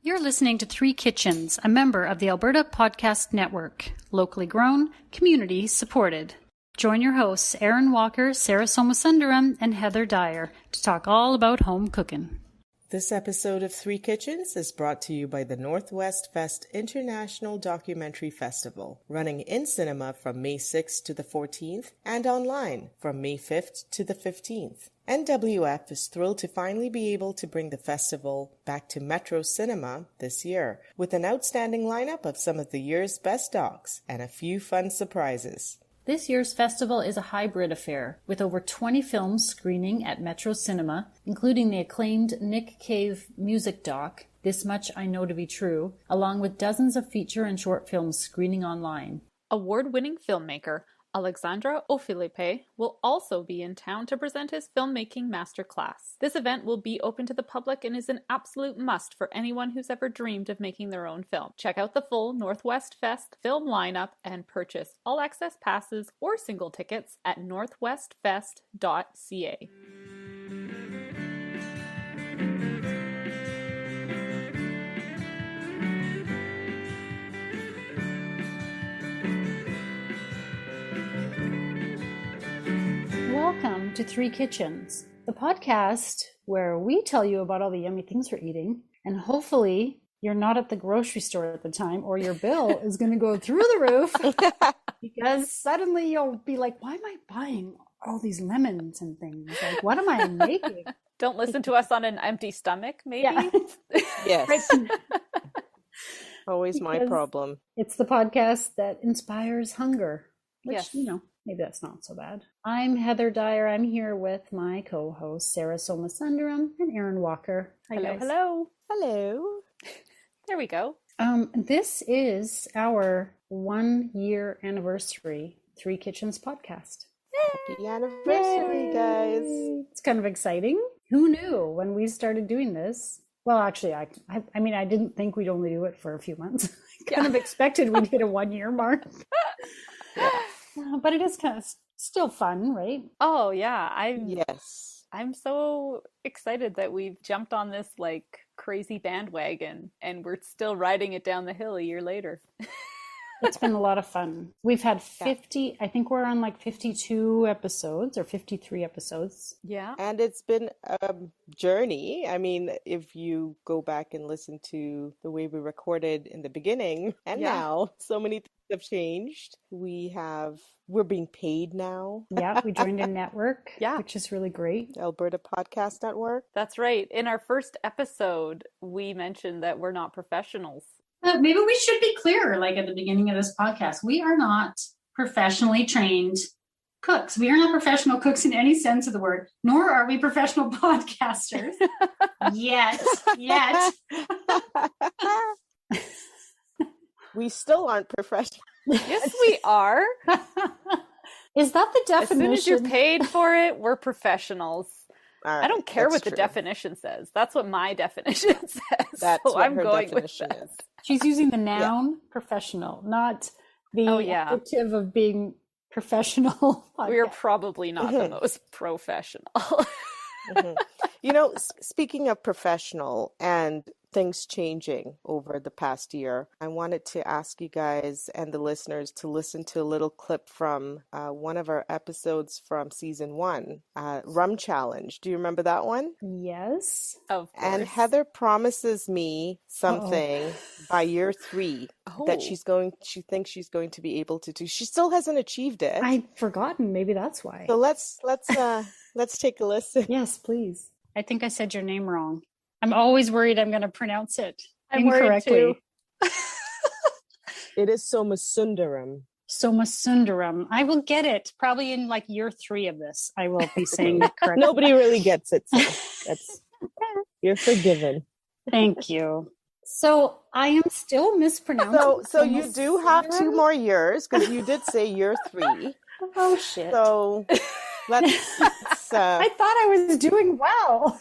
You're listening to Three Kitchens, a member of the Alberta Podcast Network. Locally grown, community supported. Join your hosts, Aaron Walker, Sarah Somasundaram, and Heather Dyer to talk all about home cooking. This episode of Three Kitchens is brought to you by the Northwest Fest International Documentary Festival, running in cinema from May 6th to the 14th and online from May 5th to the 15th. NWF is thrilled to finally be able to bring the festival back to Metro Cinema this year, with an outstanding lineup of some of the year's best docs and a few fun surprises. This year's festival is a hybrid affair, with over 20 films screening at Metro Cinema, including the acclaimed Nick Cave music doc, This Much I Know to Be True, along with dozens of feature and short films screening online. Award-winning filmmaker Alexandre O'Philippe will also be in town to present his filmmaking masterclass. This event will be open to the public and is an absolute must for anyone who's ever dreamed of making their own film. Check out the full Northwest Fest film lineup and purchase all-access passes or single tickets at northwestfest.ca. Welcome to Three Kitchens, the podcast where we tell you about all the yummy things we're eating, and hopefully you're not at the grocery store at the time or your bill is going to go through the roof because suddenly you'll be like, why am I buying all these lemons and things? Like, what am I making? Don't listen to us on an empty stomach, maybe? Yeah. Yes. Always my problem. It's the podcast that inspires hunger, which, Yes. Maybe that's not so bad. I'm Heather Dyer. I'm here with my co-hosts, Sarah Somasundaram and Aaron Walker. Hi, Hello, guys. hello. Hello. There we go. This is our 1-year anniversary Three Kitchens podcast. Happy anniversary, guys. It's kind of exciting. Who knew when we started doing this? Well, actually, I didn't think we'd only do it for a few months. I kind of expected we'd hit a 1-year mark. Yeah. But it is kind of still fun, right? Oh, yeah. Yes. I'm so excited that we've jumped on this like crazy bandwagon and we're still riding it down the hill a year later. It's been a lot of fun. We've had 50, I think we're on like 52 episodes or 53 episodes. Yeah. And it's been a journey. I mean, if you go back and listen to the way we recorded in the beginning and now, so many things have changed. We're being paid now. Yeah, we joined a network, Yeah. which is really great. Alberta Podcast Network. That's right. In our first episode, we mentioned that we're not professionals. Maybe we should be clear, like at the beginning of this podcast, we are not professionally trained cooks. We are not professional cooks in any sense of the word, nor are we professional podcasters yet. We still aren't professional. Yes, we are. Is that the As soon definition? as you're paid for it, we're professionals. All right, I don't care that's what the true. definition says. That's what my definition says. That's so what I'm her going definition with that. is. She's using the noun professional, not the adjective of being professional. We're probably not the most professional. Speaking of professional and things changing over the past year, I wanted to ask you guys and the listeners to listen to a little clip from one of our episodes from season 1, Rum Challenge. Do you remember that one? Yes. Of course. And Heather promises me something by year 3 that she thinks she's going to be able to do. She still hasn't achieved it. I'd forgotten. Maybe that's why. So let's take a listen. Yes, please. I think I said your name wrong. I'm always worried I'm going to pronounce it I'm worried incorrectly. too. It is Somasundaram. Somasundaram. I will get it. Probably in like year 3 of this, I will be saying it correctly. Nobody really gets it. So you're forgiven. Thank you. So I am still mispronouncing. So you do have 2 more years because you did say year 3. Oh shit. So let's I thought I was doing well.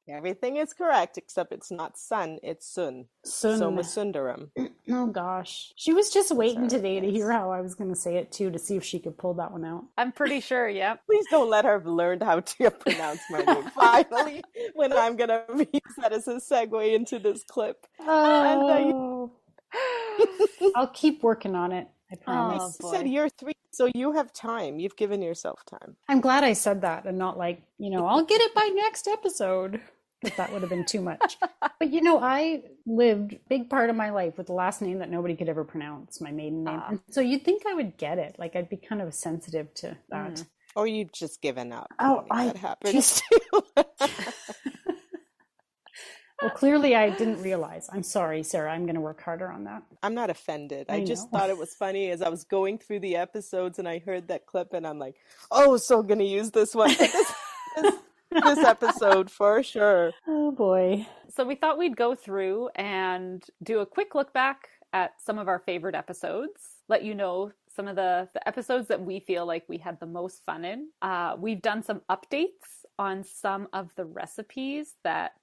Everything is correct, except it's not sun, it's sun. Sun. Somasundaram. Oh gosh. She was just waiting right, today to yes. hear how I was going to say it too, to see if she could pull that one out. I'm pretty sure, yep. Please don't let her learn how to pronounce my name finally, when I'm going to use that as a segue into this clip. Oh. I'll keep working on it. I promise. You said you're 3, so you have time. You've given yourself time. I'm glad I said that and not like, I'll get it by next episode. But that would have been too much. But I lived a big part of my life with the last name that nobody could ever pronounce, my maiden name. And so you'd think I would get it. Like I'd be kind of sensitive to that. Or you've just given up. Oh, that happens too. Well, clearly I didn't realize. I'm sorry, Sarah. I'm going to work harder on that. I'm not offended. I just know. thought it was funny as I was going through the episodes and I heard that clip and I'm like, oh, so I'm going to use this one. This episode for sure. Oh boy. So we thought we'd go through and do a quick look back at some of our favorite episodes, let you know some of the episodes that we feel like we had the most fun in. We've done some updates on some of the recipes that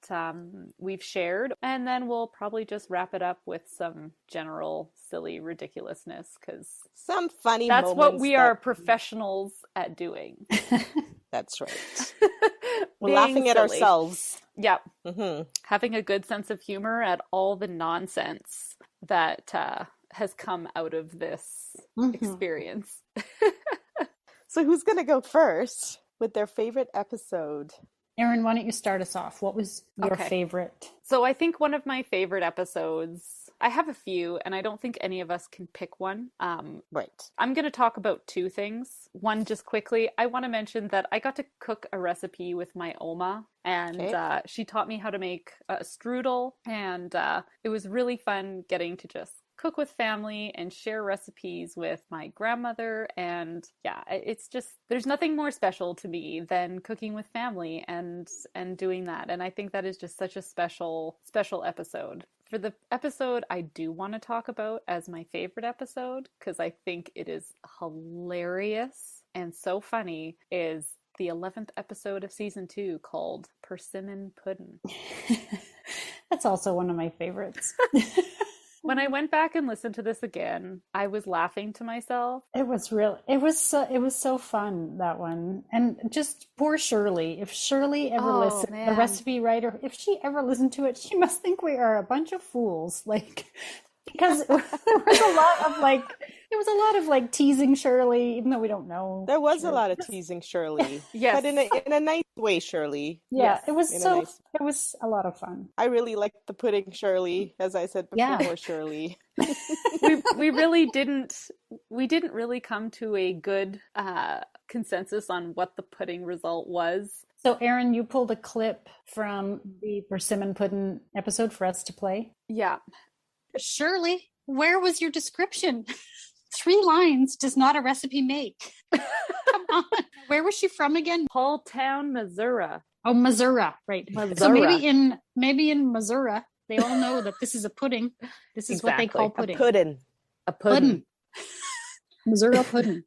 we've shared, and then we'll probably just wrap it up with some general silly ridiculousness, because some funny that's what moments we are professionals at doing. That's right. We're laughing at silly. ourselves. Yep. Mm-hmm. Having a good sense of humor at all the nonsense that has come out of this experience. So who's going to go first with their favorite episode? Erin, why don't you start us off? What was your favorite? So I think one of my favorite episodes, I have a few, and I don't think any of us can pick one. Right. I'm going to talk about two things. One, just quickly, I want to mention that I got to cook a recipe with my Oma, and she taught me how to make a strudel, and it was really fun getting to just cook with family and share recipes with my grandmother. And yeah, it's just, there's nothing more special to me than cooking with family and doing that. And I think that is just such a special episode. For the episode I do want to talk about as my favorite episode, because I think it is hilarious and so funny, is the 11th episode of season 2 called Persimmon Puddin'. That's also one of my favorites. When I went back and listened to this again, I was laughing to myself. It was so fun, that one. And just poor Shirley. If Shirley ever listened, the recipe writer, if she ever listened to it, she must think we are a bunch of fools. Because there was a lot of teasing Shirley, even though we don't know. There was a lot of teasing Shirley. Yes. But in a nice way, Shirley. Yeah, yes, it was a lot of fun. I really liked the pudding Shirley, as I said before, Shirley. we didn't really come to a good consensus on what the pudding result was. So Erin, you pulled a clip from the Persimmon Puddin' episode for us to play. Yeah. Shirley, where was your description? 3 lines does not a recipe make. Come on. Where was she from again? Halltown, Missouri. Oh, Missouri, right. Missouri. So maybe in Missouri, they all know that this is a pudding. This is what they call pudding. A pudding. Missouri pudding.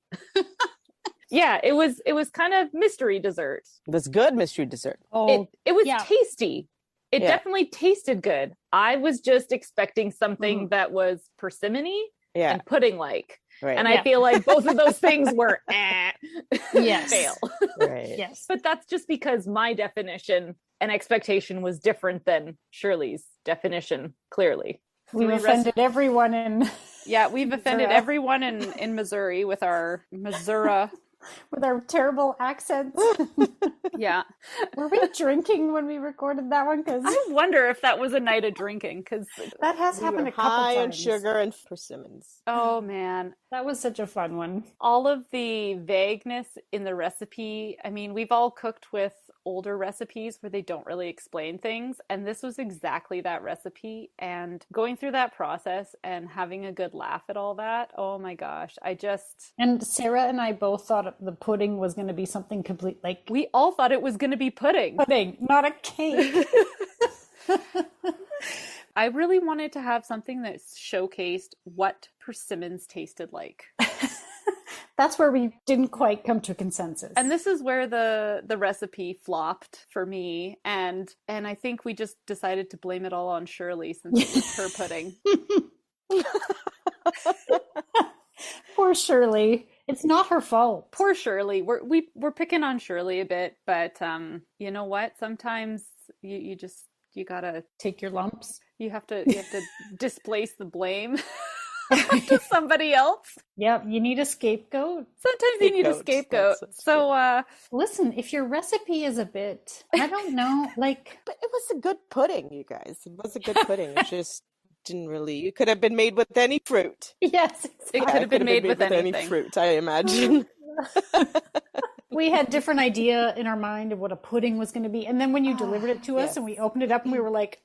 Yeah, it was kind of mystery dessert. It was good mystery dessert. Oh, it was tasty. It definitely tasted good. I was just expecting something that was persimmony and pudding-like. Right. And I feel like both of those things were fail. Right. Yes. But that's just because my definition and expectation was different than Shirley's definition, clearly. We've offended everyone in... Yeah, we've offended everyone in Missouri with our Missouri... with our terrible accents. Yeah. Were we drinking when we recorded that one? Because I wonder if that was a night of drinking, because that has happened a couple high times. on sugar and persimmons. Oh man, that was such a fun one. All of the vagueness in the recipe. I mean, we've all cooked with older recipes where they don't really explain things, and this was exactly that recipe. And going through that process and having a good laugh at all that, oh my gosh, and Sarah and I both thought the pudding was going to be something complete, we all thought it was going to be pudding, not a cake. I really wanted to have something that showcased what persimmons tasted like. That's where we didn't quite come to a consensus. And this is where the recipe flopped for me, and I think we just decided to blame it all on Shirley since it was her pudding. Poor Shirley. It's not her fault. Poor Shirley. We're picking on Shirley a bit, but you know what? Sometimes you gotta Take your lumps. you have to displace the blame to somebody else. Yep, you need a scapegoat. Sometimes you need a scapegoat. So Listen, if your recipe is a bit, I don't know, like, But it was a good pudding, you guys. It was a good pudding. It just didn't really. It could have been made with any fruit. yes, it could have been made with anything. any fruit, I imagine. we had different idea in our mind of what a pudding was going to be. And then when you delivered it to us yes. and we opened it up and we were like,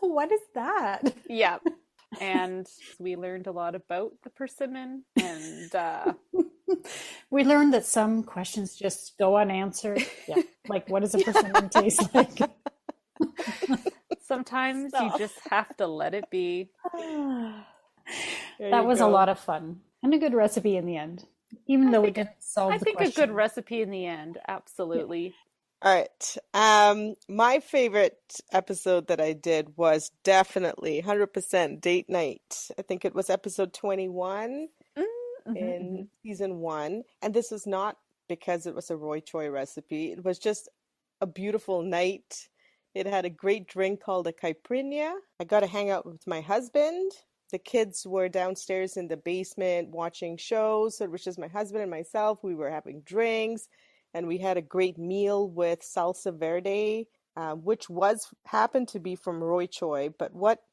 what is that? Yeah. And we learned a lot about the persimmon, and we learned that some questions just go unanswered. Yeah. Like, what does a persimmon taste like? sometimes you just have to let it be. That was a lot of fun and a good recipe in the end, even though we didn't solve I the think question. a good recipe in the end, absolutely. All right. My favorite episode that I did was definitely 100% date night. I think it was episode 21 in season 1. And this was not because it was a Roy Choi recipe. It was just a beautiful night. It had a great drink called a caipirinha. I got to hang out with my husband. The kids were downstairs in the basement watching shows. So it was just my husband and myself. We were having drinks. And we had a great meal with salsa verde, which happened to be from Roy Choi. But what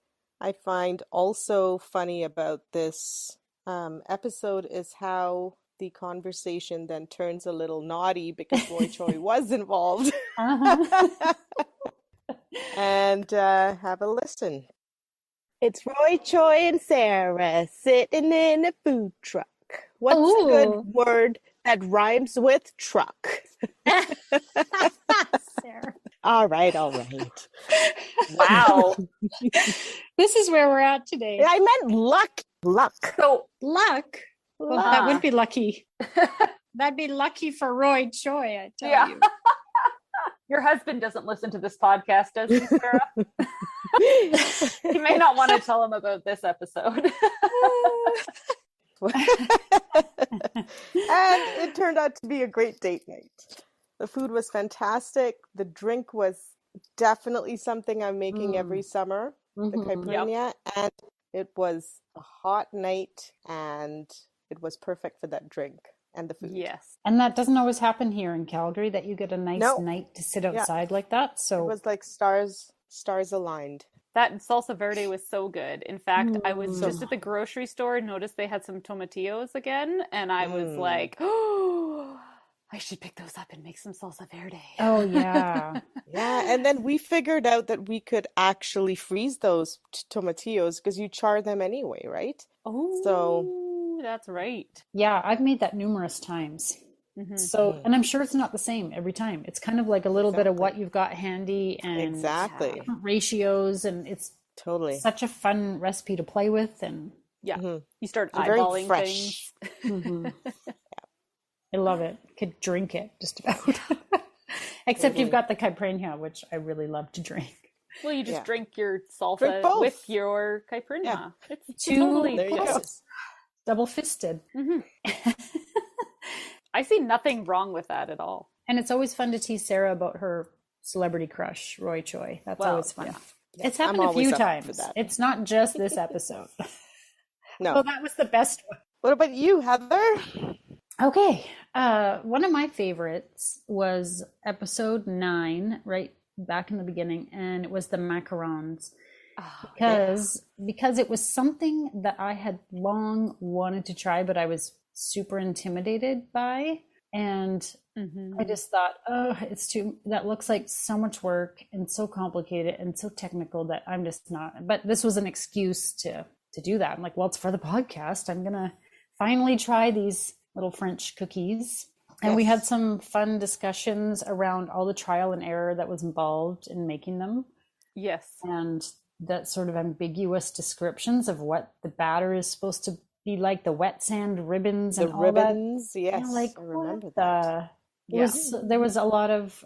I find also funny about this episode is how the conversation then turns a little naughty because Roy Choi was involved. And have a listen. It's Roy Choi and Sarah sitting in a food truck. What's a good word that rhymes with truck? Sarah. All right. Wow. This is where we're at today. I meant luck. So Luck. Well, that would be lucky. That'd be lucky for Roy Choi, I tell you. your husband doesn't listen to this podcast, does he, Sarah? You may not want to tell him about this episode. And it turned out to be a great date night. The food was fantastic. The drink was definitely something I'm making every summer, the caipirinha. And it was a hot night, and it was perfect for that drink and the food. Yes. And that doesn't always happen here in Calgary, that you get a nice night to sit outside like that. So it was like stars aligned. That salsa verde was so good. In fact, I was just at the grocery store and noticed they had some tomatillos again. And I was like, oh, I should pick those up and make some salsa verde. Oh, yeah. Yeah. And then we figured out that we could actually freeze those tomatillos because you char them anyway, right? Oh, so that's right. Yeah, I've made that numerous times. So, and I'm sure it's not the same every time. It's kind of like a little bit of what you've got handy and different ratios, and it's totally such a fun recipe to play with. And you start and eyeballing very things. I love it. Could drink it just about. Except you've got the caipirinha, which I really love to drink. Well, you just drink your salsa with your caipirinha. Yeah. It's Two totally pluses. Double fisted. I see nothing wrong with that at all. And it's always fun to tease Sarah about her celebrity crush, Roy Choi. That's always fun. Yeah. It's happened a few times. It's not just this episode. No. Well, that was the best one. What about you, Heather? Okay. One of my favorites was episode 9, right back in the beginning, and it was the macarons. Because it was something that I had long wanted to try, but I was super intimidated by. And I just thought, that looks like so much work and so complicated and so technical that I'm just not. But this was an excuse to do that. I'm like, well, it's for the podcast. I'm going to finally try these little French cookies. And we had some fun discussions around all the trial and error that was involved in making them. Yes. And that sort of ambiguous descriptions of what the batter is supposed to be like the wet sand ribbons The and all ribbons, that. yes, You know, like, I remember what that. there was a lot of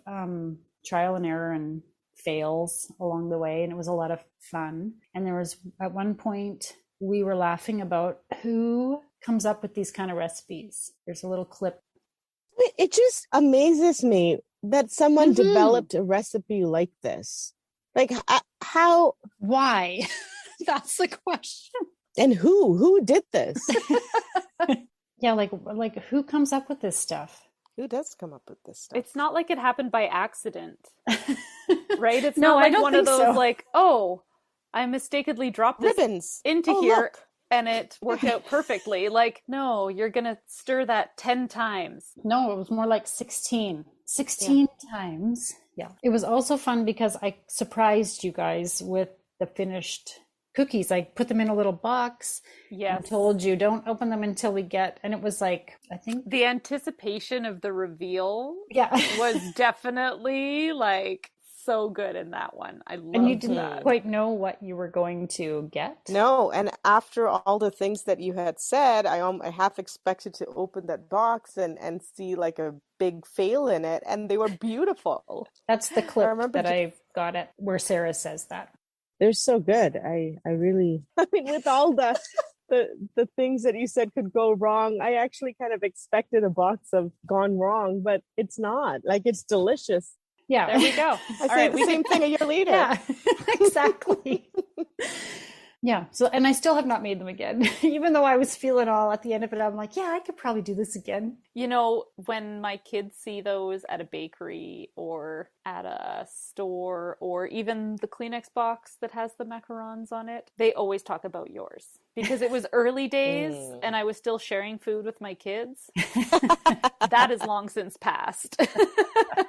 trial and error and fails along the way, and it was a lot of fun. And there was, at one point, we were laughing about who comes up with these kind of recipes. There's a little clip. It just amazes me that someone developed a recipe like this. Like, how? Why? That's the question. And who did this? Yeah, like who comes up with this stuff? Who does come up with this stuff? It's not like it happened by accident, right? It's No, not I like don't one of think those so. like, oh, I mistakenly dropped this Ribbons into Oh, here look. and it worked out perfectly. Like, no, you're going to stir that 10 times. No, it was more like 16 times. Yeah. It was also fun because I surprised you guys with the finished cookies. I put them in a little box. Yes. And told you don't open them until we get, and it was like, I think, The anticipation of the reveal yeah. was definitely like so good in that one. I loved And you didn't that. quite know what you were going to get. No, and after all the things that you had said, I half expected to open that box and see like a big fail in it, and they were beautiful. That's the clip remember that I got it where Sarah says that. They're so good. I really, I mean, with all the things that you said could go wrong, I actually kind of expected a box of gone wrong, but it's not. Like, it's delicious. Yeah. There we go. I say the same thing a year later. Yeah, exactly. Yeah. So, and I still have not made them again, even though I was feeling all at the end of it. I'm like, yeah, I could probably do this again. You know, when my kids see those at a bakery or at a store or even the Kleenex box that has the macarons on it, they always talk about yours because it was early days and I was still sharing food with my kids. That is long since passed.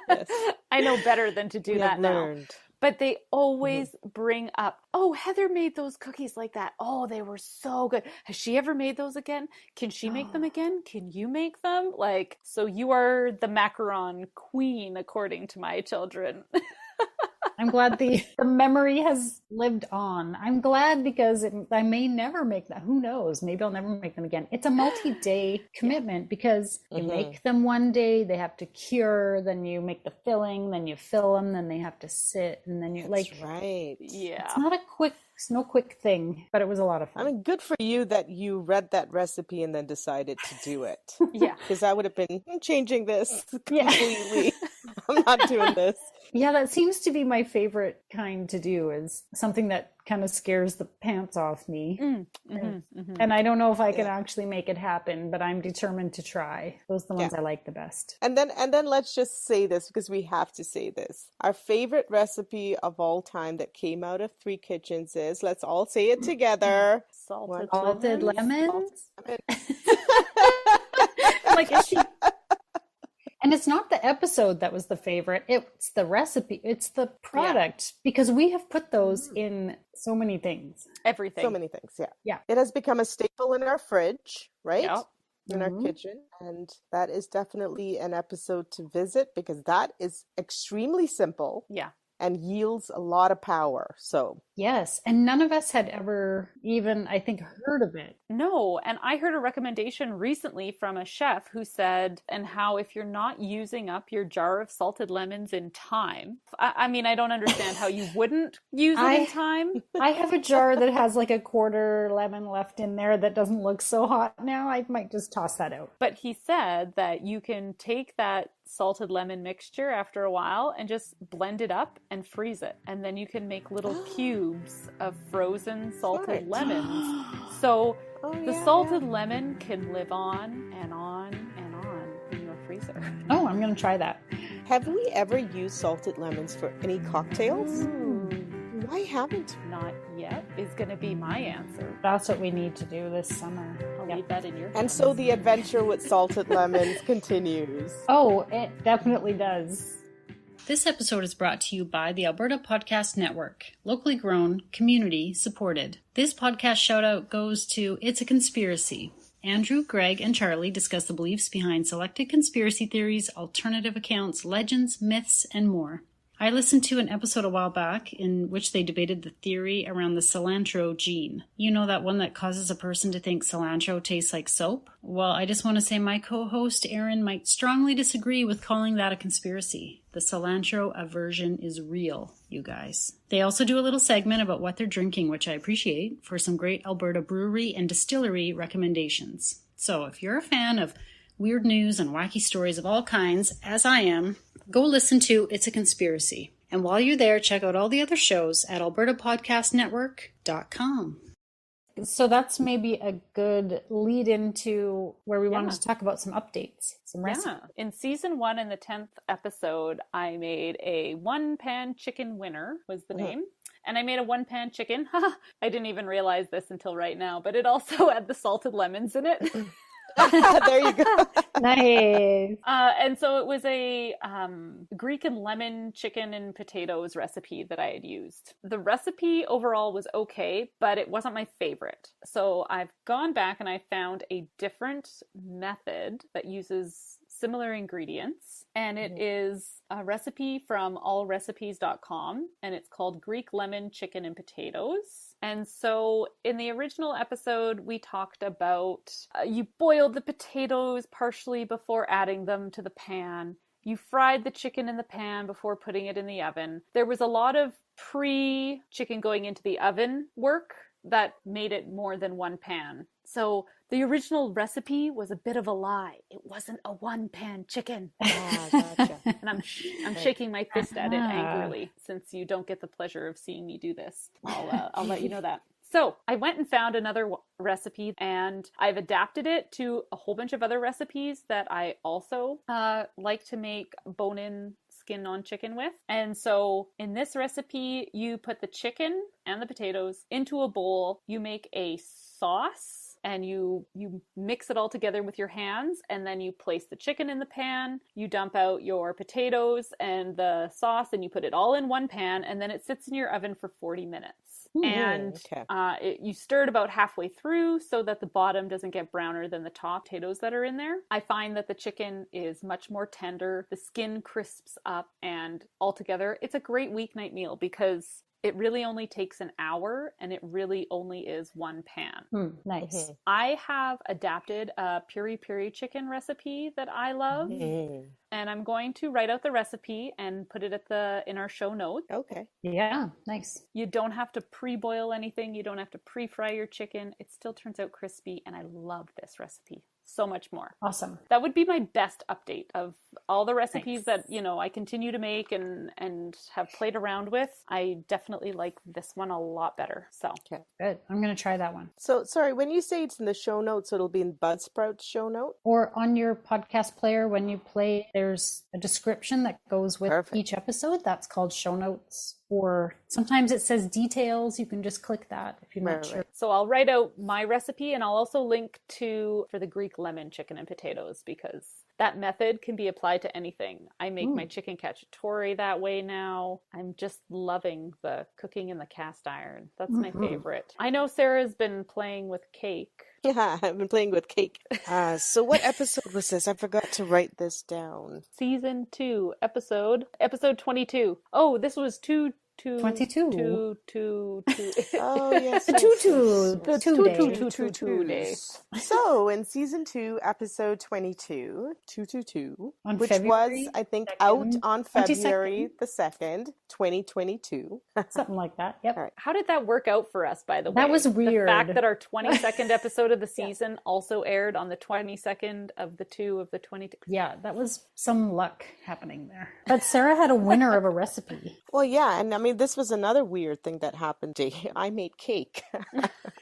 Yes. I know better than to do We that have now. learned. But they always bring up, oh, Heather made those cookies like that. Oh, they were so good. Has she ever made those again? Can she make them again? Can you make them? Like, so you are the macaron queen, according to my children. I'm glad the memory has lived on. I'm glad because I may never make that. Who knows? Maybe I'll never make them again. It's a multi-day commitment because you make them one day, they have to cure, then you make the filling, then you fill them, then they have to sit, and then you That's right. Yeah. It's not no quick thing, but it was a lot of fun. I mean, good for you that you read that recipe and then decided to do it. Yeah. Because I would have been changing this Yeah. completely. I'm not doing this. Yeah, that seems to be my favorite kind to do, is something that kind of scares the pants off me. And I don't know if I can actually make it happen, but I'm determined to try. Those are the ones I like the best. And then let's just say this because we have to say this. Our favorite recipe of all time that came out of Three Kitchens is, let's all say it together. Salted lemons? Salted Like, is she... And it's not the episode that was the favorite. It's the recipe. It's the product, because we have put those in so many things. Everything. So many things, yeah. Yeah. It has become a staple in our fridge, right? Yep. In our kitchen. And that is definitely an episode to visit because that is extremely simple Yeah. and yields a lot of power. So Yes. And none of us had ever even, I think, heard of it. No, and I heard a recommendation recently from a chef who said, and how if you're not using up your jar of salted lemons in time, I mean, I don't understand how you wouldn't use it in time. I have a jar that has like a quarter lemon left in there that doesn't look so hot now. I might just toss that out. But he said that you can take that salted lemon mixture after a while and just blend it up and freeze it. And then you can make little cubes of frozen salted lemons. So the salted lemon can live on and on and on in your freezer. Oh, I'm going to try that. have we ever used salted lemons for any cocktails? Why haven't we? Not yet is going to be my answer. That's what we need to do this summer. I'll Yep. leave that in your And hands. so the adventure with salted lemons continues. Oh, it definitely does. This episode is brought to you by the Alberta Podcast Network, locally grown, community supported. This podcast shout out goes to It's a Conspiracy. Andrew, Greg, and Charlie discuss the beliefs behind selected conspiracy theories, alternative accounts, legends, myths, and more. I listened to an episode a while back in which they debated the theory around the cilantro gene. You know, that one that causes a person to think cilantro tastes like soap? Well, I just want to say my co-host Erin might strongly disagree with calling that a conspiracy. The cilantro aversion is real, you guys. They also do a little segment about what they're drinking, which I appreciate, for some great Alberta brewery and distillery recommendations. So if you're a fan of weird news and wacky stories of all kinds, as I am, go listen to It's a Conspiracy. And while you're there, check out all the other shows at albertapodcastnetwork.com. So that's maybe a good lead into where we wanted to talk about some updates, some recipes. Yeah. In season 1, in the 10th episode, I made a one-pan chicken winner, was the name. And I made a one-pan chicken. I didn't even realize this until right now, but it also had the salted lemons in it. There you go. Nice. And so it was a Greek and lemon chicken and potatoes recipe that I had used. The recipe overall was okay, but it wasn't my favorite. So I've gone back and I found a different method that uses similar ingredients. And it is a recipe from allrecipes.com, and it's called Greek lemon chicken and potatoes. And so in the original episode, we talked about you boiled the potatoes partially before adding them to the pan. You fried the chicken in the pan before putting it in the oven. There was a lot of pre-chicken going into the oven work that made it more than one pan. So the original recipe was a bit of a lie. It wasn't a one-pan chicken. Gotcha. And I'm shaking my fist at it angrily, since you don't get the pleasure of seeing me do this. I'll let you know that. So I went and found another recipe, and I've adapted it to a whole bunch of other recipes that I also like to make bone-in skin-on chicken with. And so in this recipe, you put the chicken and the potatoes into a bowl. You make a sauce, and you mix it all together with your hands, and then you place the chicken in the pan, you dump out your potatoes and the sauce, and you put it all in one pan, and then it sits in your oven for 40 minutes. And you stir it about halfway through so that the bottom doesn't get browner than the top potatoes that are in there. I find that the chicken is much more tender, the skin crisps up, and altogether it's a great weeknight meal because it really only takes an hour, and it really only is one pan. Nice. I have adapted a piri chicken recipe that I love, and I'm going to write out the recipe and put it in our show notes. Okay. Yeah, nice. You don't have to pre-boil anything. You don't have to pre-fry your chicken. It still turns out crispy, and I love this recipe so much more. Awesome. That would be my best update of all the recipes that, I continue to make and have played around with. I definitely like this one a lot better. So Good. I'm going to try that one. So, sorry, when you say it's in the show notes, it'll be in Buzzsprout's show note? Or on your podcast player, when you play, there's a description that goes with each episode. That's called show notes. Or sometimes it says details. You can just click that if you're not sure. So I'll write out my recipe, and I'll also link for the Greek lemon chicken and potatoes, because that method can be applied to anything. I make my chicken cacciatore that way now. I'm just loving the cooking in the cast iron. That's my favorite. I know Sarah's been playing with cake. Yeah, I've been playing with cake. So what episode was this? I forgot to write this down. Season 2, episode 22. Oh, this was 22. Oh, yes. The two day. So, in season 2, episode 22, 222, which February was, I think, 2nd, out on February 22nd. the 2nd, 2022. Something like that. Yep. All right. How did that work out for us, by the way? That was weird. The fact that our 22nd episode of the season also aired on the 22nd of the 2 of the 22. Yeah, that was some luck happening there. But Sarah had a winner of a recipe. Well, yeah, and I mean, this was another weird thing that happened. I made cake.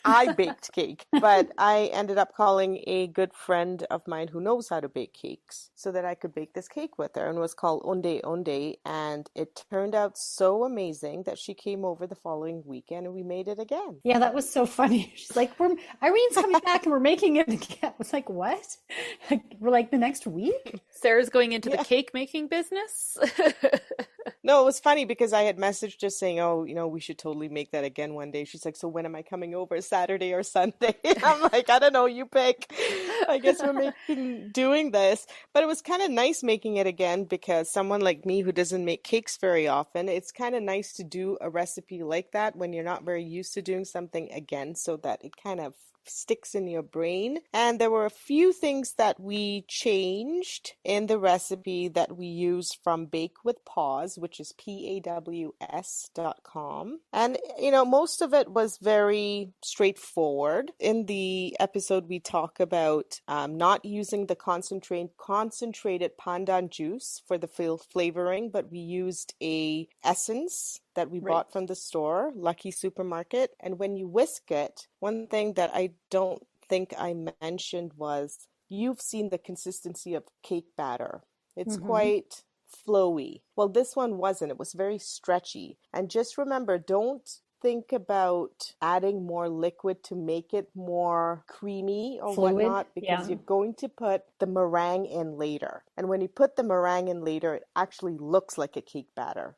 I baked cake, but I ended up calling a good friend of mine who knows how to bake cakes so that I could bake this cake with her, and it was called Ondeh Ondeh, and it turned out so amazing that she came over the following weekend and we made it again. Yeah, that was so funny. She's like, Irene's coming back and we're making it again. I was like, what? We're like the next week? Sarah's going into the cake making business. No, it was funny because I had messaged her saying, oh, we should totally make that again one day. She's like, so when am I coming over? Saturday or Sunday? I'm like, I don't know, you pick. I guess we're doing this. But it was kind of nice making it again because someone like me who doesn't make cakes very often, it's kind of nice to do a recipe like that when you're not very used to doing something again so that it kind of sticks in your brain. And there were a few things that we changed in the recipe that we used from Bake with Paws, which is PAWS.com. And, most of it was very straightforward. In the episode, we talk about not using the concentrated pandan juice for the flavoring, but we used a essence that we bought from the store, Lucky Supermarket. And when you whisk it, one thing that I don't think I mentioned was you've seen the consistency of cake batter. It's quite flowy. Well, this one wasn't. It was very stretchy. And just remember, don't think about adding more liquid to make it more creamy or Fluid, whatnot because you're going to put the meringue in later. And when you put the meringue in later, it actually looks like a cake batter.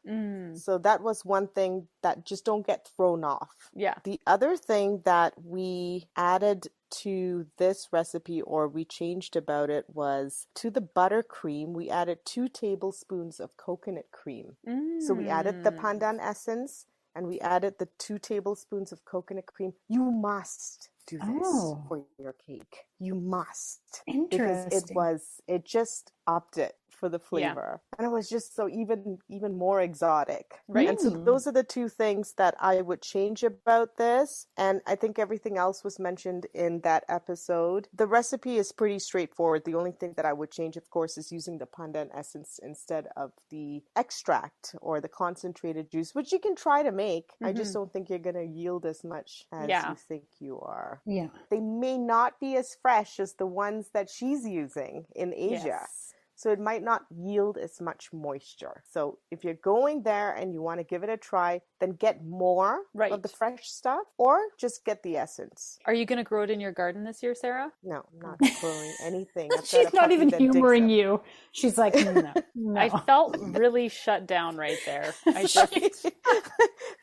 So that was one thing that just don't get thrown off. Yeah. The other thing that we added to this recipe, or we changed about it, was to the buttercream, we added 2 tablespoons of coconut cream. So we added the pandan essence, and we added the 2 tablespoons of coconut cream. You must do this for your cake. You must. Interesting. Because it just upped it for the flavor. And it was just so even more exotic. Right. And so those are the 2 things that I would change about this. And I think everything else was mentioned in that episode. The recipe is pretty straightforward. The only thing that I would change, of course, is using the pandan essence instead of the extract or the concentrated juice, which you can try to make. I just don't think you're going to yield as much as you think you are. Yeah. They may not be as fresh as the ones that she's using in Asia. Yes. So it might not yield as much moisture. So if you're going there and you want to give it a try, then get more of the fresh stuff or just get the essence. Are you going to grow it in your garden this year, Sarah? No, I'm not growing anything. She's not even humoring you. She's like, no. I felt really shut down right there. I just...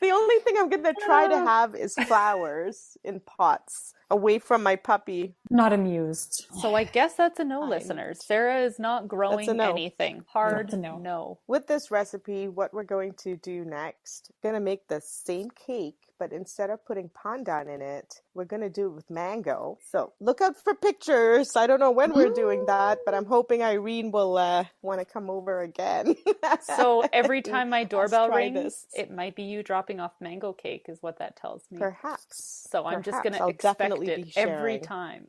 The only thing I'm going to try to have is flowers in pots away from my puppy. Not amused. So I guess that's a no, listeners. Sarah is not growing anything. Hard no. With this recipe, what we're going to do next, we're going to make the same cake, but instead of putting pandan in it, we're going to do it with mango. So look out for pictures. I don't know when we're doing that, but I'm hoping Irene will want to come over again. So every time my doorbell rings, it might be you dropping off mango cake is what that tells me. Perhaps. So I'm just going to expect it every time.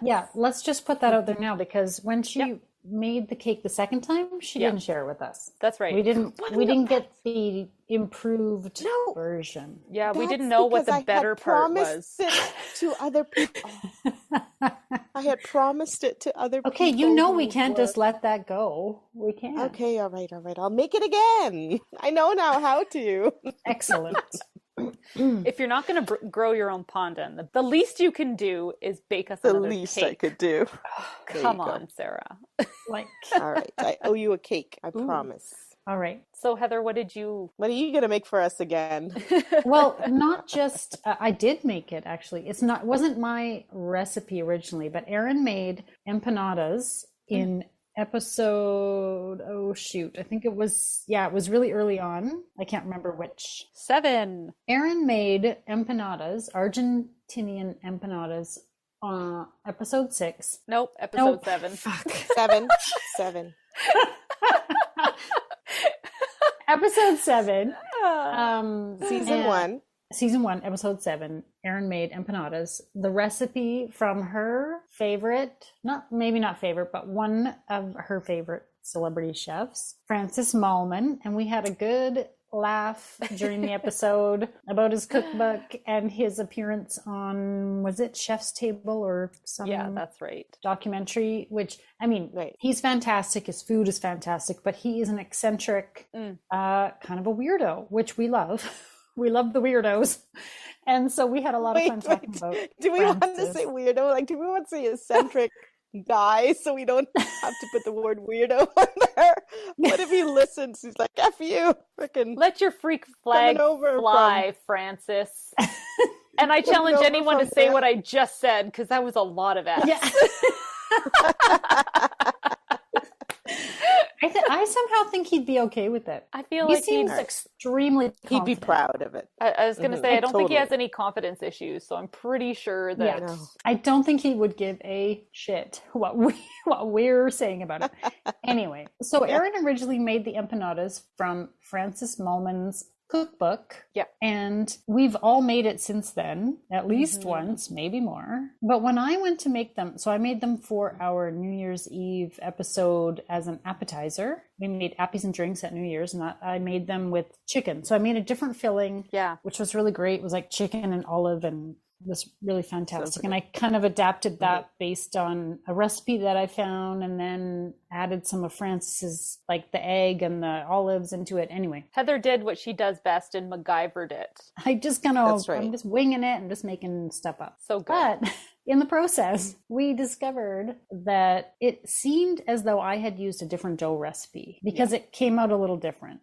Yeah, let's just put that out there now because when she made the cake the second time, she didn't share it with us. That's right. We didn't get the improved version. Yeah, we didn't know what the better part was. It to other people. I had promised it to other people. Okay, we can't just let that go. We can't. Okay, all right. I'll make it again. I know now how to. Excellent. If you're not going to grow your own pandan, the least you can do is bake us another cake. The least I could do. Come on, Sarah. All right, I owe you a cake. I promise. All right. So Heather, what are you going to make for us again? Well, not just, I did make it actually. It wasn't my recipe originally, but Erin made empanadas in episode, I think it was really early on. I can't remember which. 7. Erin made empanadas, Argentinian empanadas, episode 6. Nope, episode 7. Fuck. 7. Episode 7. Season 1, episode 7. Erin made empanadas. The recipe from her favorite, maybe not favorite, but one of her favorite celebrity chefs, Francis Mallman. And we had a good laugh during the episode about his cookbook and his appearance on, was it Chef's Table or some that's right, documentary, which, I mean, he's fantastic. His food is fantastic, but he is an eccentric, kind of a weirdo, which we love. We love the weirdos. And so we had a lot of fun talking about Do we want to say weirdo? Do we want to say eccentric? guy, so we don't have to put the word weirdo on there. What if he listens? He's like, F you, freaking Let your freak flag over fly, Francis. And I challenge anyone to say what I just said, because that was a lot of F's. Yeah. I somehow think he'd be okay with it. I feel He like seems extremely He'd be confident. proud of it. I was going to say, I don't think he Totally. has any confidence issues, so I'm pretty sure that... Yeah. I don't think he would give a shit what we're saying about it. Anyway, so Erin originally made the empanadas from Francis Mallman's cookbook. Yeah. And we've all made it since then, at least once, maybe more. But when I went to make them, so I made them for our New Year's Eve episode as an appetizer. We made appies and drinks at New Year's, and I made them with chicken. So I made a different filling, which was really great. It was like chicken and olive, and it was really fantastic. And I kind of adapted that based on a recipe that I found, and then added some of Francis's, like the egg and the olives into it. Anyway, Heather did what she does best and MacGyvered it. I just kind of, I'm just winging it and just making stuff up. So good. But in the process, we discovered that it seemed as though I had used a different dough recipe because it came out a little different.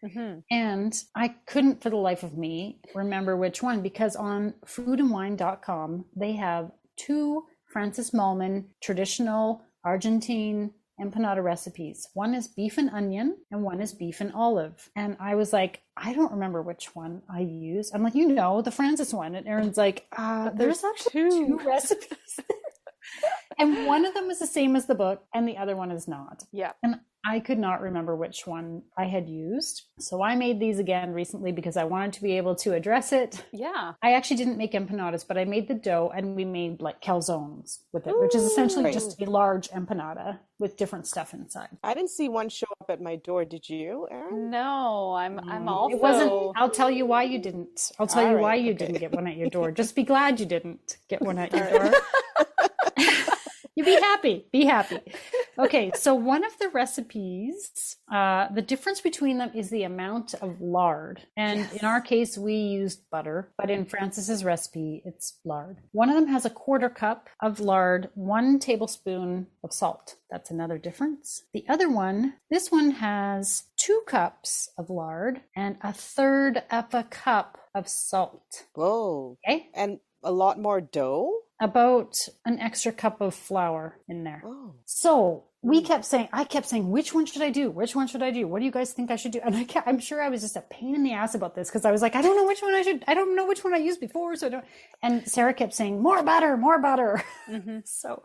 And I couldn't for the life of me remember which one, because on foodandwine.com, they have 2 Francis Mallmann traditional Argentine empanada recipes. One is beef and onion and one is beef and olive. And I was like, I don't remember which one I used. I'm like, the Francis one. And Erin's like, there's actually 2 recipes. And one of them is the same as the book and the other one is not. Yeah. And I could not remember which one I had used. So I made these again recently because I wanted to be able to address it. Yeah. I actually didn't make empanadas, but I made the dough and we made like calzones with it, which is essentially just a large empanada with different stuff inside. I didn't see one show up at my door. Did you, Erin? No, I'm also... It wasn't... I'll tell you why you didn't. I'll tell you why you didn't get one at your door. Just be glad you didn't get one at your door. You be happy. Be happy. Okay, so one of the recipes, the difference between them is the amount of lard. And in our case, we used butter, but in Francis's recipe, it's lard. One of them has a 1/4 cup of lard, 1 tablespoon of salt. That's another difference. The other one, this one has 2 cups of lard and 1/3 of a cup of salt. Whoa. Okay. And a lot more dough? About an extra cup of flour in there. Oh. So I kept saying, which one should I do? Which one should I do? What do you guys think I should do? And I'm sure I was just a pain in the ass about this because I was like, I don't know which one I don't know which one I used before. So I don't. And Sarah kept saying, more butter, more butter. So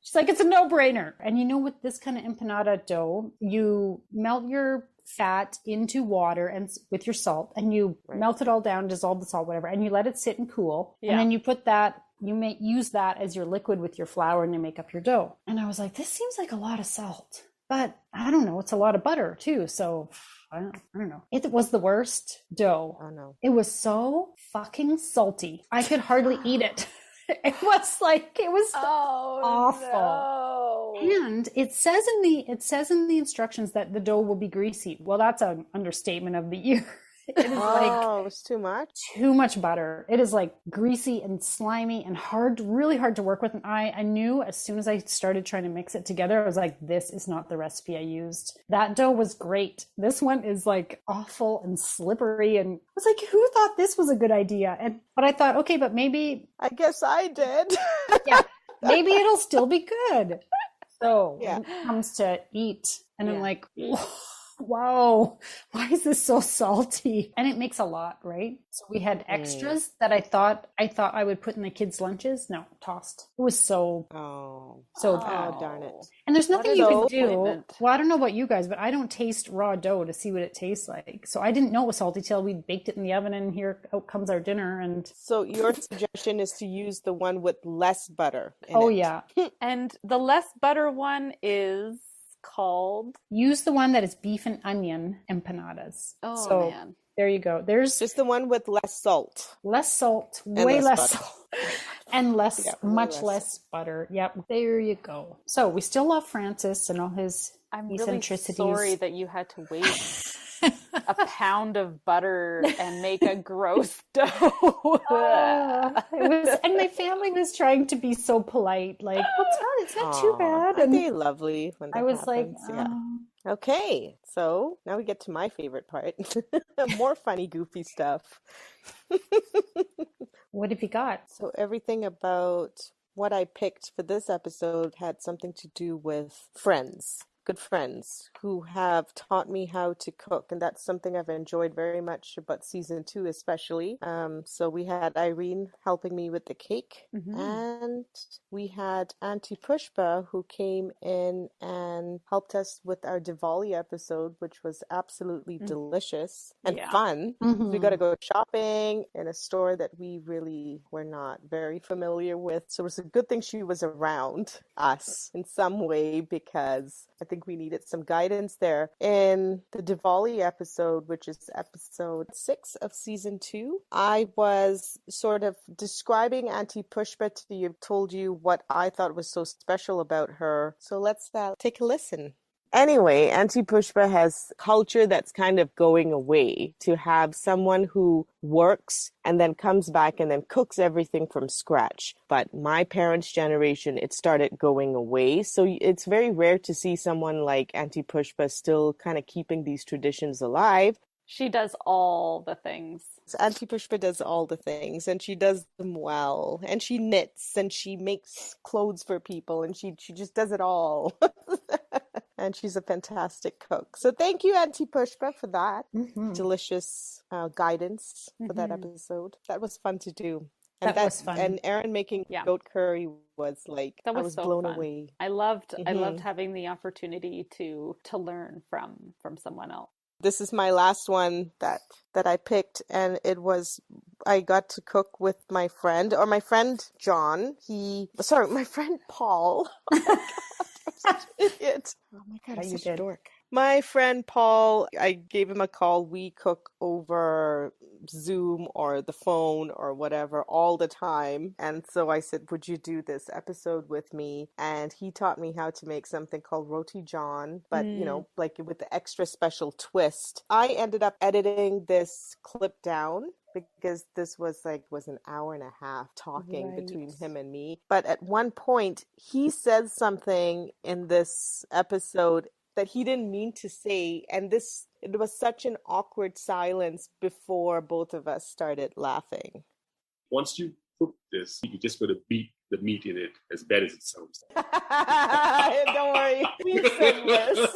she's like, it's a no-brainer. And with this kind of empanada dough, you melt your fat into water and with your salt, and you melt it all down, dissolve the salt, whatever, and you let it sit and cool. And then you put that, you may use that as your liquid with your flour and you make up your dough. And I was like, this seems like a lot of salt, but I don't know, it's a lot of butter too. So I don't know. It was the worst dough. Oh no. It was so fucking salty. I could hardly eat it. It was awful. No. And it says in the instructions that the dough will be greasy. Well, that's an understatement of the year. It is it was too much. Too much butter. It is like greasy and slimy and really hard to work with. And I knew as soon as I started trying to mix it together, I was like, this is not the recipe I used. That dough was great. This one is like awful and slippery. And I was like, who thought this was a good idea? But I thought, okay, but maybe. I guess I did. Yeah, maybe it'll still be good. So when it comes to eat, and I'm like, whoa, why is this so salty? And it makes a lot, right? So we had extras that I thought I would put in the kids' lunches. No, tossed. It was so bad. Oh, darn it. And there's nothing you can do. Disappointment. Well, I don't know about you guys, but I don't taste raw dough to see what it tastes like. So I didn't know it was salty till we baked it in the oven, and here out comes our dinner. And So your suggestion is to use the one with less butter in it. yeah. And the less butter one is called... Use the one that is beef and onion empanadas. Oh, so, man. There you go. There's Just the one with less salt. less salt, And way less less butter. salt, and less, Yeah, much less. less butter. Yep. There you go. So we still love Francis and all his I'm really eccentricities. sorry that you had to wait. a pound of butter and make a gross dough. And my family was trying to be so polite, like, it's not too bad. Aren't And they lovely when that I was happens? like, Yeah. Okay, so now we get to my favorite part. More funny, goofy stuff. what have you got? So everything about what I picked for this episode had something to do with friends, good friends who have taught me how to cook. And that's something I've enjoyed very much about season 2, especially. So we had Irene helping me with the cake, and we had Auntie Pushpa who came in and helped us with our Diwali episode, which was absolutely delicious and fun. We got to go shopping in a store that we really were not very familiar with. So it was a good thing she was around us in some way, because I think we needed some guidance there. In the Diwali episode, which is episode 6 of season 2, I was sort of describing Auntie Pushpa to you, told you what I thought was so special about her. So let's take a listen. Anyway, Auntie Pushpa has culture that's kind of going away, to have someone who works and then comes back and then cooks everything from scratch. But my parents' generation, it started going away. So it's very rare to see someone like Auntie Pushpa still kind of keeping these traditions alive. She does all the things. Auntie Pushpa does all the things, and she does them well. And she knits, and she makes clothes for people, and she just does it all. And she's a fantastic cook. So thank you, Auntie Pushpa, for that delicious guidance for that episode. That was fun to do. And that was fun. And Erin making goat curry was like, I was so blown away. I loved having the opportunity to learn from someone else. This is my last one that I picked, and I got to cook with my friend John. My friend Paul. Oh my God, I'm such an idiot. Oh my God, I'm such a dork. My friend Paul, I gave him a call. We cook over Zoom or the phone or whatever all the time. And so I said, would you do this episode with me? And he taught me how to make something called Roti John, but like with the extra special twist. I ended up editing this clip down, because this was an hour and a half talking between him and me. But at one point, he says something in this episode that he didn't mean to say, and it was such an awkward silence before both of us started laughing. Once you cook this, you just got to beat the meat in it, as bad as it sounds. Don't worry, we said this.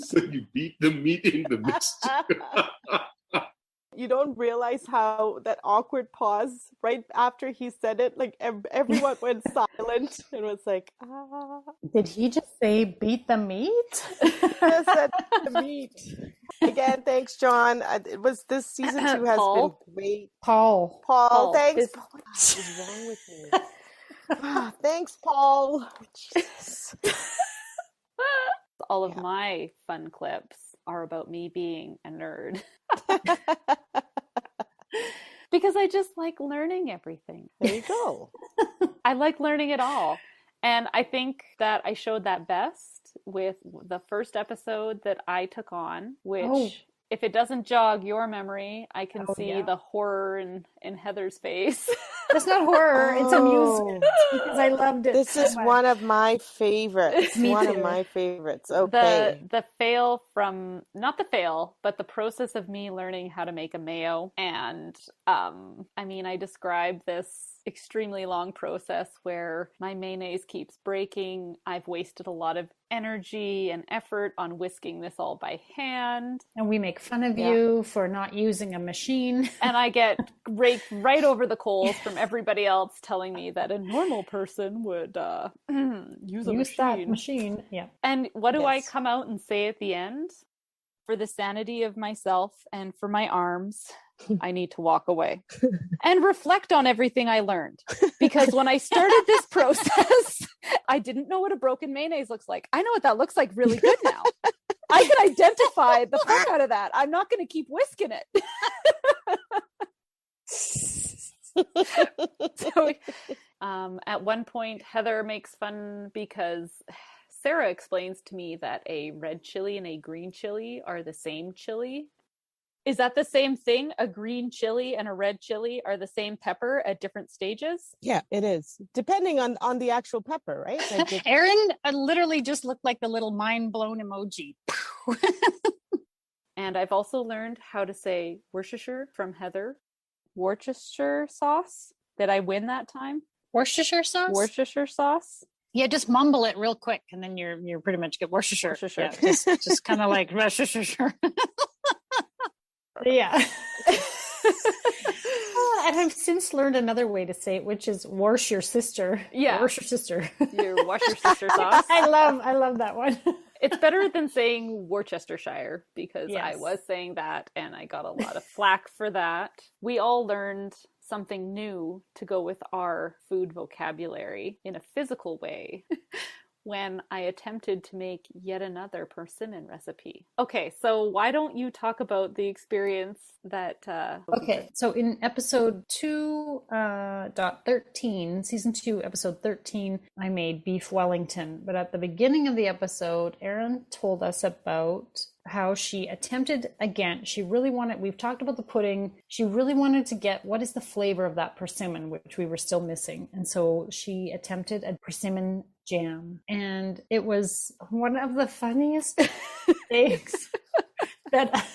So you beat the meat in the mixture. You don't realize how that awkward pause right after he said it, like everyone went silent and was like, ah. Did he just say beat the meat? He just said the meat. Again, thanks, John. This season 2 has been great. Paul, thanks. What is wrong with me? Thanks, Paul. Jesus. All of my fun clips are about me being a nerd. Because I just like learning everything. There you go. I like learning it all. And I think that I showed that best with the first episode that I took on, which, if it doesn't jog your memory, I can see the horror in Heather's face. It's not horror, it's amusement, because I loved it. This is one of my favorites. Of my favorites. Okay. The fail from, not the fail, but the process of me learning how to make a mayo. And I described this extremely long process where my mayonnaise keeps breaking. I've wasted a lot of energy and effort on whisking this all by hand. And we make fun of you for not using a machine. And I get raked right over the coals from everybody else telling me that a normal person would use that machine. Yeah. And what do I come out and say at the end? For the sanity of myself and for my arms, I need to walk away and reflect on everything I learned. Because when I started this process, I didn't know what a broken mayonnaise looks like. I know what that looks like really good now. I can identify the fuck out of that. I'm not going to keep whisking it. So, at one point, Heather makes fun because Sarah explains to me that a red chili and a green chili are the same chili. Is that the same thing? A green chili and a red chili are the same pepper at different stages? Yeah, it is. Depending on the actual pepper, right? Like Erin literally just looked like the little mind blown emoji. And I've also learned how to say Worcestershire from Heather. Worcestershire sauce. Did I win that time? Worcestershire sauce? Worcestershire sauce. Yeah, just mumble it real quick, and then you're pretty much get Worcestershire. Worcestershire. Yeah, just kind of like Worcestershire. Yeah. And I've since learned another way to say it, which is wash your sister. Yeah. Wash your sister. Your Worcestershire sauce. I love that one. It's better than saying Worcestershire, because Yes. I was saying that and I got a lot of flack for that. We all learned something new to go with our food vocabulary in a physical way when I attempted to make yet another persimmon recipe. Okay, so why don't you talk about the experience that... Okay, so in episode 2.13, season 2, episode 13, I made beef Wellington. But at the beginning of the episode, Erin told us about how she attempted again. She really wanted, we've talked about the pudding. She really wanted to get what is the flavor of that persimmon, which we were still missing. And so she attempted a persimmon jam. And it was one of the funniest things that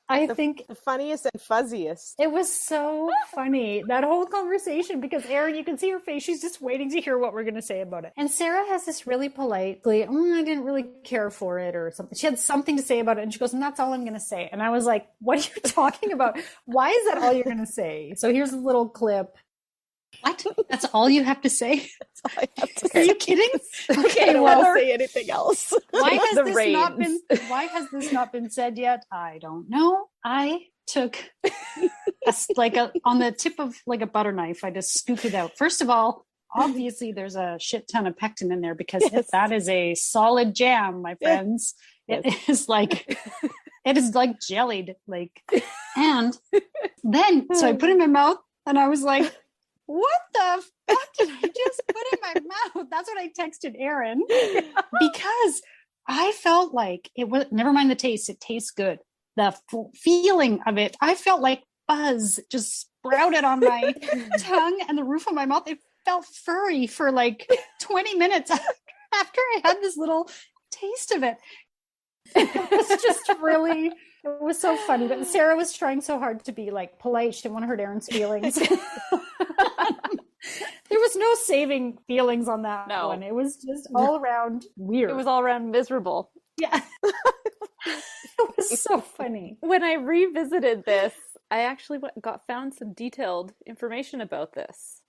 I think the funniest and fuzziest. it was so funny, that whole conversation, because Erin, you can see her face. She's just waiting to hear what we're going to say about it. And Sarah has this really politely, I didn't really care for it or something. She had something to say about it. And she goes, and that's all I'm going to say. And I was like, what are you talking about? Why is that all you're going to say? So here's a little clip. What? That's all you have to say? That's all I have to Are say. you kidding? Okay, I don't want to say anything else. Why Take has the this reins. why has this not been said yet? I don't know. I took on the tip of like a butter knife, I just scooped it out. First of all, obviously there's a shit ton of pectin in there, because Yes. that is a solid jam, my friends. Yes. It is like jellied, and then so I put it in my mouth and I was like, what the fuck did I just put in my mouth? That's what I texted Erin, because I felt like it was, never mind the taste, it tastes good. The feeling of it, I felt like buzz just sprouted on my tongue and the roof of my mouth. It felt furry for like 20 minutes after I had this little taste of it. It was just really, it was so funny. But Sarah was trying so hard to be like polite. She didn't want to hurt Erin's feelings. There was no saving feelings on that one. It was just all around weird. It was all around miserable. Yeah. It was so funny. When I revisited this, I actually found some detailed information about this.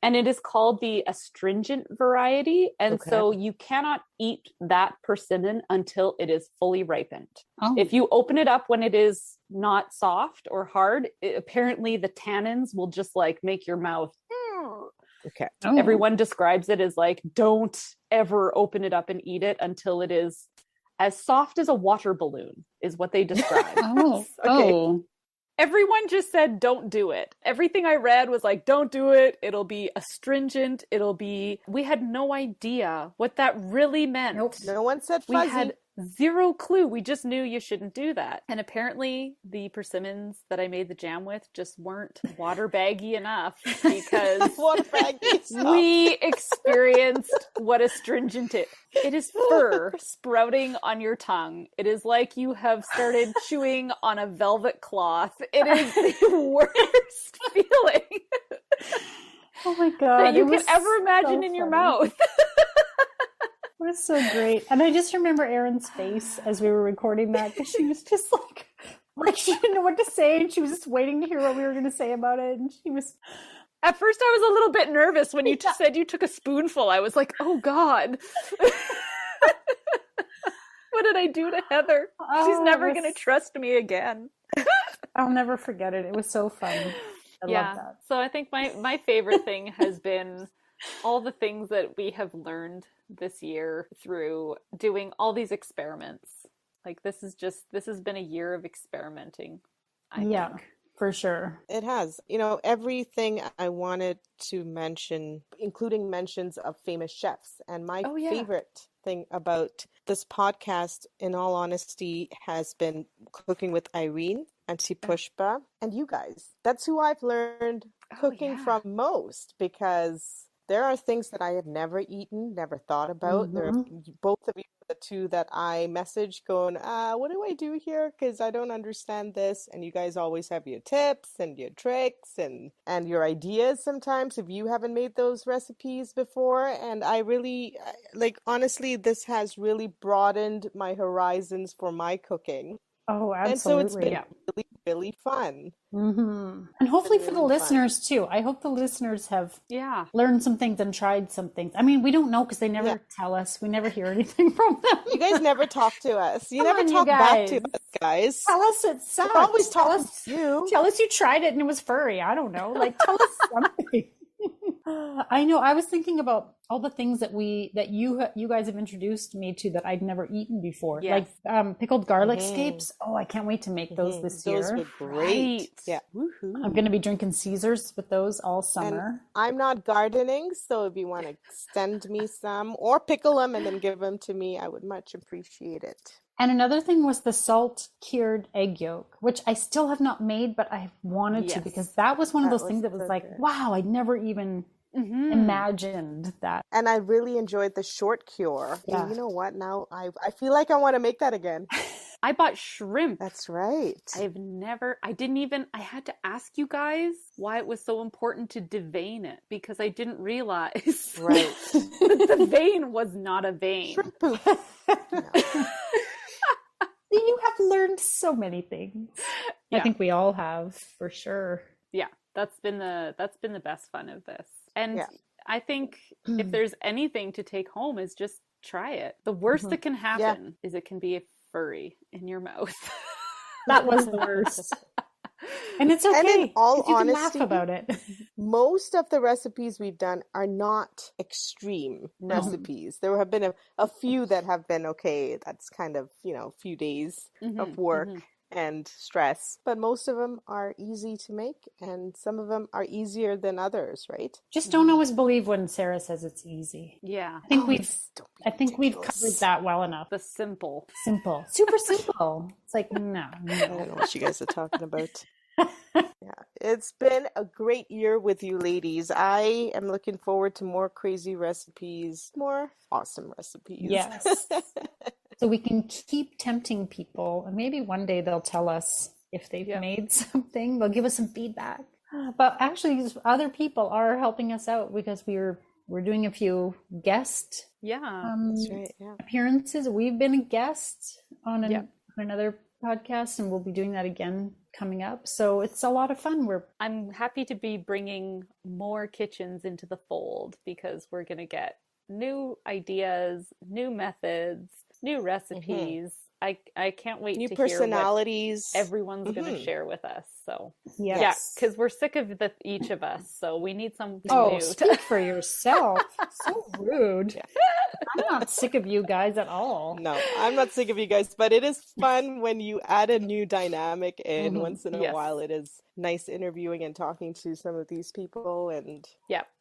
And it is called the astringent variety. And so you cannot eat that persimmon until it is fully ripened. Oh. If you open it up when it is not soft or hard, apparently the tannins will just like make your mouth. Okay. Oh. Everyone describes it as like, don't ever open it up and eat it until it is as soft as a water balloon, is what they describe. Oh. Okay. Oh. Everyone just said, don't do it. Everything I read was like, don't do it. It'll be astringent. We had no idea what that really meant. Nope. No one said We fuzzy. had zero clue. We just knew you shouldn't do that. And apparently the persimmons that I made the jam with just weren't water baggy enough, because Water baggy stuff. we experienced what astringent it. It is fur sprouting on your tongue. It is like you have started chewing on a velvet cloth. It is the worst feeling Oh my God. that you it can was ever imagine so in your funny. mouth. It was so great. And I just remember Erin's face as we were recording that, because she was just like she didn't know what to say, and she was just waiting to hear what we were going to say about it. And she was, At first I was a little bit nervous when you said you took a spoonful. I was like, oh God. What did I do to Heather? She's Oh, never it was- going to trust me again. I'll never forget it. It was so fun. I love that. So I think my favorite thing has been all the things that we have learned this year through doing all these experiments. Like this has been a year of experimenting, I think. For sure. It has. Everything I wanted to mention, including mentions of famous chefs. And my favorite thing about this podcast, in all honesty, has been cooking with Irene, Auntie Pushpa, and you guys. That's who I've learned cooking from most, because there are things that I have never eaten, never thought about. There are both of you are the two that I message going, what do I do here? Because I don't understand this. And you guys always have your tips and your tricks and your ideas sometimes if you haven't made those recipes before. And I really, honestly, this has really broadened my horizons for my cooking. Oh, absolutely. And so it's been really, really fun. And hopefully for the listeners too. I hope the listeners have learned some things and tried some things. I mean, we don't know because they never tell us. We never hear anything from them. You guys never talk to us. You never talk back to us, guys. Tell us it sucks. We're always talking to you. Tell us you tried it and it was furry. I don't know. Tell us something. I know. I was thinking about all the things that you guys have introduced me to that I'd never eaten before, like pickled garlic scapes. Oh, I can't wait to make those this year. Those were great. Yeah, woohoo! I'm going to be drinking Caesars with those all summer. And I'm not gardening, so if you want to send me some or pickle them and then give them to me, I would much appreciate it. And another thing was the salt cured egg yolk, which I still have not made, but I wanted to, because that was one of those things that was like, wow, I'd never even imagined that. And I really enjoyed the short cure. Yeah. And you know what? Now I feel like I want to make that again. I bought shrimp. That's right. I had to ask you guys why it was so important to devein it, because I didn't realize that the vein was not a vein. Shrimp poop. You have learned so many things. I think we all have, for sure. Yeah, that's been the best fun of this. And I think if there's anything to take home is just try it. The worst that can happen is it can be a furry in your mouth. That was the worst. And it's okay. And in all you honesty, can laugh about it. Most of the recipes we've done are not extreme recipes. There have been a few that have been okay. That's kind of, a few days of work and stress. But most of them are easy to make, and some of them are easier than others, right? Just don't always believe when Sarah says it's easy. Yeah. I think we've covered that well enough. The simple. Super simple. It's like, no. I don't know what you guys are talking about. It's been a great year with you ladies. I am looking forward to more crazy recipes, more awesome recipes. Yes. So we can keep tempting people, and maybe one day they'll tell us if they've made something. They'll give us some feedback. But actually, other people are helping us out, because we're doing a few guest appearances. We've been a guest on another podcast, and we'll be doing that again coming up. So it's a lot of fun. I'm happy to be bringing more kitchens into the fold, because we're going to get new ideas, new methods, new recipes. I can't wait to personalities. Hear what everyone's going to share with us. So because we're sick of each of us, so we need something new. Speak for yourself. So rude. I'm not sick of you guys at all. No, I'm not sick of you guys, but it is fun when you add a new dynamic in once in a while. It is nice interviewing and talking to some of these people, and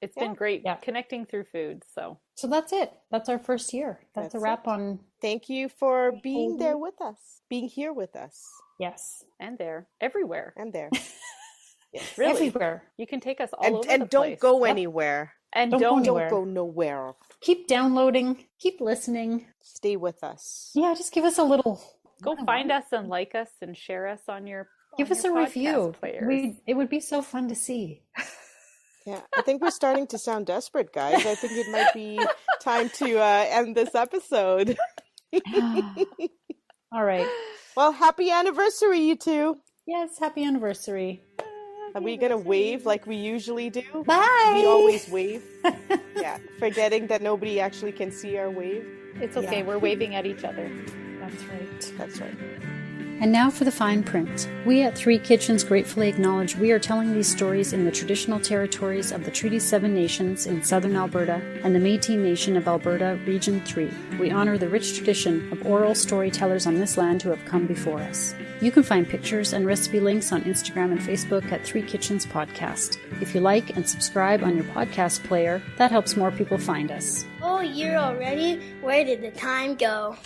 it's been great connecting through food. So that's it. That's our first year. That's a wrap on. Thank you for being there with us, being here with us. Yes. And there, everywhere. And there. Yes. Really. Everywhere. You can take us all over the place. And don't go anywhere. And don't go nowhere. Keep downloading. Keep listening. Stay with us. Yeah, just give us a little. Go find us and like us and share us on your. Give us a review. It would be so fun to see. Yeah, I think we're starting to sound desperate, guys. I think it might be time to end this episode. All right. Well, happy anniversary, you two. Yes, happy anniversary. Are we going to wave like we usually do? Bye. We always wave. Forgetting that nobody actually can see our wave. It's okay. We're waving at each other. That's right. And now for the fine print. We at Three Kitchens gratefully acknowledge we are telling these stories in the traditional territories of the Treaty 7 Nations in southern Alberta and the Métis Nation of Alberta, Region 3. We honor the rich tradition of oral storytellers on this land who have come before us. You can find pictures and recipe links on Instagram and Facebook at Three Kitchens Podcast. If you like and subscribe on your podcast player, that helps more people find us. whole year already. Where did the time go?